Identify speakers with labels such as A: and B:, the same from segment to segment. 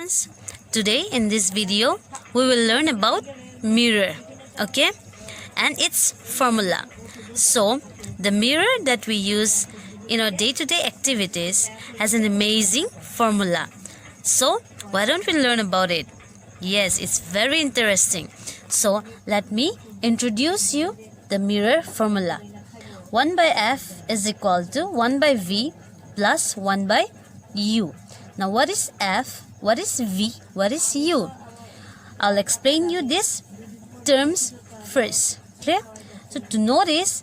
A: Friends, today in this video we will learn about mirror, okay, and its formula. So the mirror that we use in our day-to-day activities has an amazing formula. So why don't we learn about it? Yes, it's very interesting. So let me introduce you the mirror formula. 1 by F is equal to 1 by V plus 1 by U. Now what is F? What is V? What is U? I'll explain you these terms first. Clear? So to know this,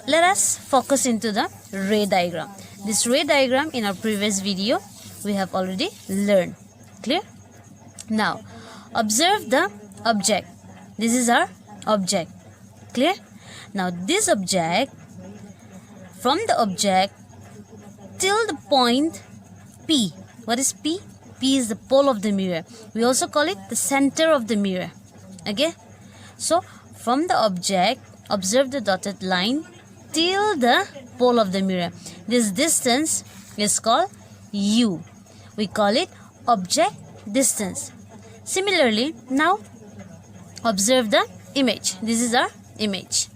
A: let us focus into the ray diagram. This ray diagram in our previous video we have already learned. Clear? Now observe the object. This is our object. Clear? Now this object, from the object till the point P. What is P? P is the pole of the mirror. We also call it the center of the mirror. Okay? So from the object, observe the dotted line till the pole of the mirror. This distance is called U. We call it object distance. Similarly, now observe the image. This is our image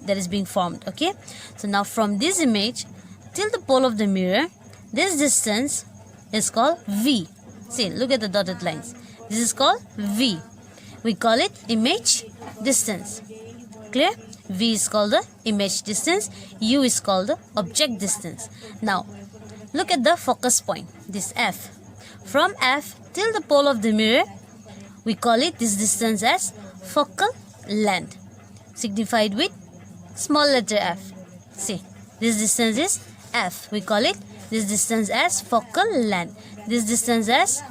A: that is being formed. Okay? So now from this image till the pole of the mirror, this distance is called V. See, look at the dotted lines. This is called V. We call it image distance. Clear? V is called the image distance. U is called the object distance. Now, look at the focus point. This F. From F till the pole of the mirror, we call it this distance as focal length, signified with small letter F. See, this distance is F. We call it this distance as focal length. This distance as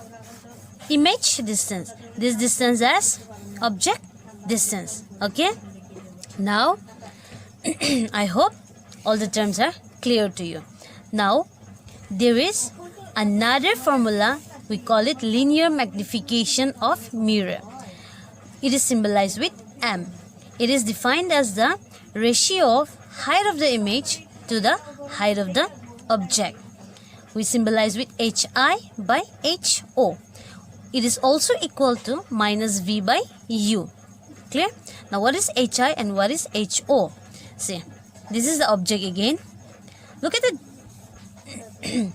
A: image distance. This distance as object distance. Okay? Now, I hope all the terms are clear to you. Now, there is another formula. We call it linear magnification of mirror. It is symbolized with M. It is defined as the ratio of height of the image to the height of the object. We symbolize with HI by HO. It is also equal to minus V by U. Clear? Now what is HI and what is HO? See, this is the object again. Look at the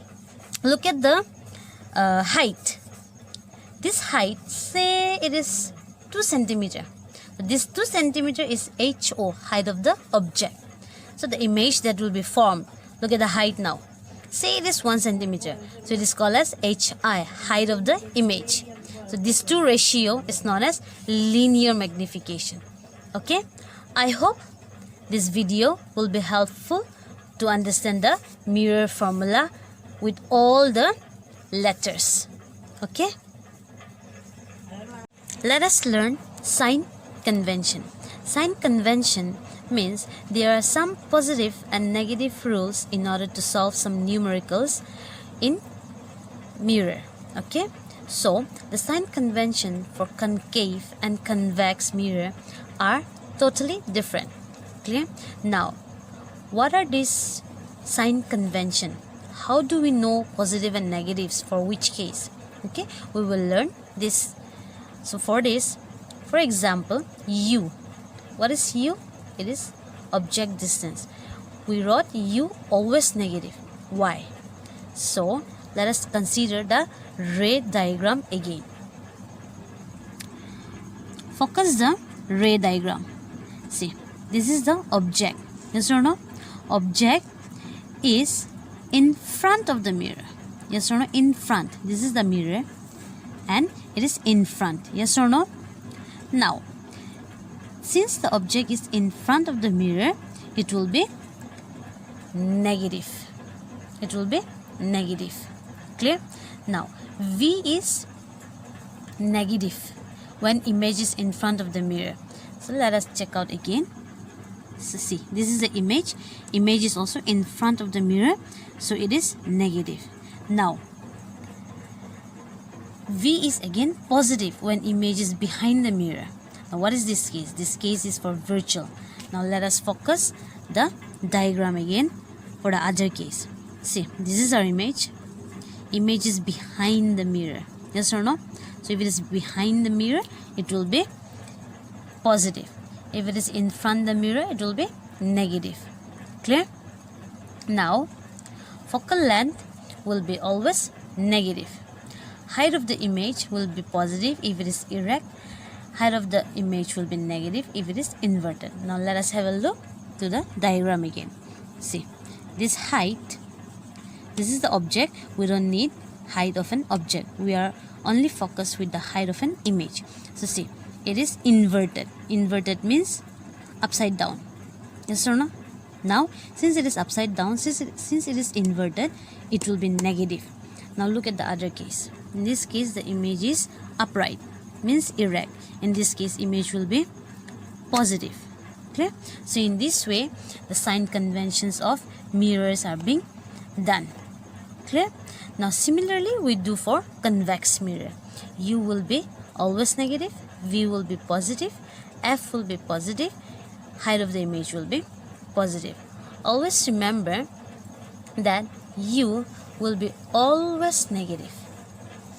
A: look at the height. This height, say it is 2 centimeter. This 2 centimeter is HO, height of the object. So the image that will be formed. Look at the height now. Say it is 1 centimeter. So it is called as HI, height of the image. So this two ratio is known as linear magnification. Okay? I hope this video will be helpful to understand the mirror formula with all the letters. Okay? Let us learn sign convention. Sign convention means there are some positive and negative rules in order to solve some numericals in mirror. Okay? So, the sign convention for concave and convex mirror are totally different. Clear? Now, what are these sign convention? How do we know positive and negatives for which case? Okay? We will learn this. So, for this, for example, U. What is U? It is object distance. We wrote U always negative. Why? So, let us consider the ray diagram again. Focus the ray diagram. See, this is the object. Yes or no? Object is in front of the mirror. Yes or no? In front. This is the mirror and it is in front. Yes or no? Now, since the object is in front of the mirror, it will be negative. It will be negative. Clear? Now, V is negative when image is in front of the mirror. So, let us check out again. So, see, this is the image. Image is also in front of the mirror. So, it is negative. Now, V is again positive when image is behind the mirror. Now, what is this case? This case is for virtual. Now, let us focus the diagram again for the other case. See, this is our image. image is behind the mirror. Yes or no? So if it is behind the mirror, it will be positive. If it is in front of the mirror, it will be negative. Clear? Now, focal length will be always negative. Height of the image will be positive if it is erect. Height of the image will be negative if it is inverted. Now let us have a look to the diagram again. See, this height, this is the object. We don't need height of an object. We are only focused with the height of an image. So see, it is inverted. Inverted means upside down. Yes or no? Now, since it is upside down, since it is inverted, it will be negative. Now look at the other case. In this case, the image is upright, means erect. In this case, image will be positive. Clear? So in this way, the sign conventions of mirrors are being done. Clear? Now similarly, we do for convex mirror. U will be always negative, V will be positive, F will be positive, height of the image will be positive. Always remember that U will be always negative.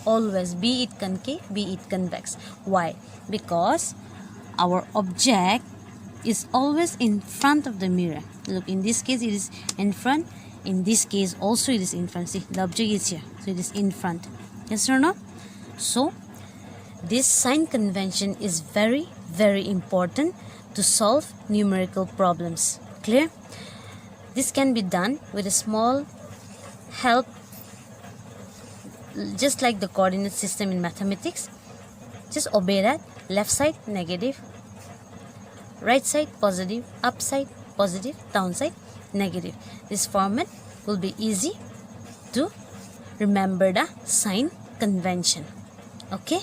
A: Always, be it concave, be it convex. Why? Because our object is always in front of the mirror. Look, in this case it is in front. In this case also it is in front. See, the object is here, so it is in front. Yes or no? So this sign convention is very, very important to solve numerical problems. Clear? This can be done with a small help, just like the coordinate system in mathematics. Just obey that. Left side negative, right side positive, up side positive, down side negative. This format will be easy to remember the sign convention. Okay.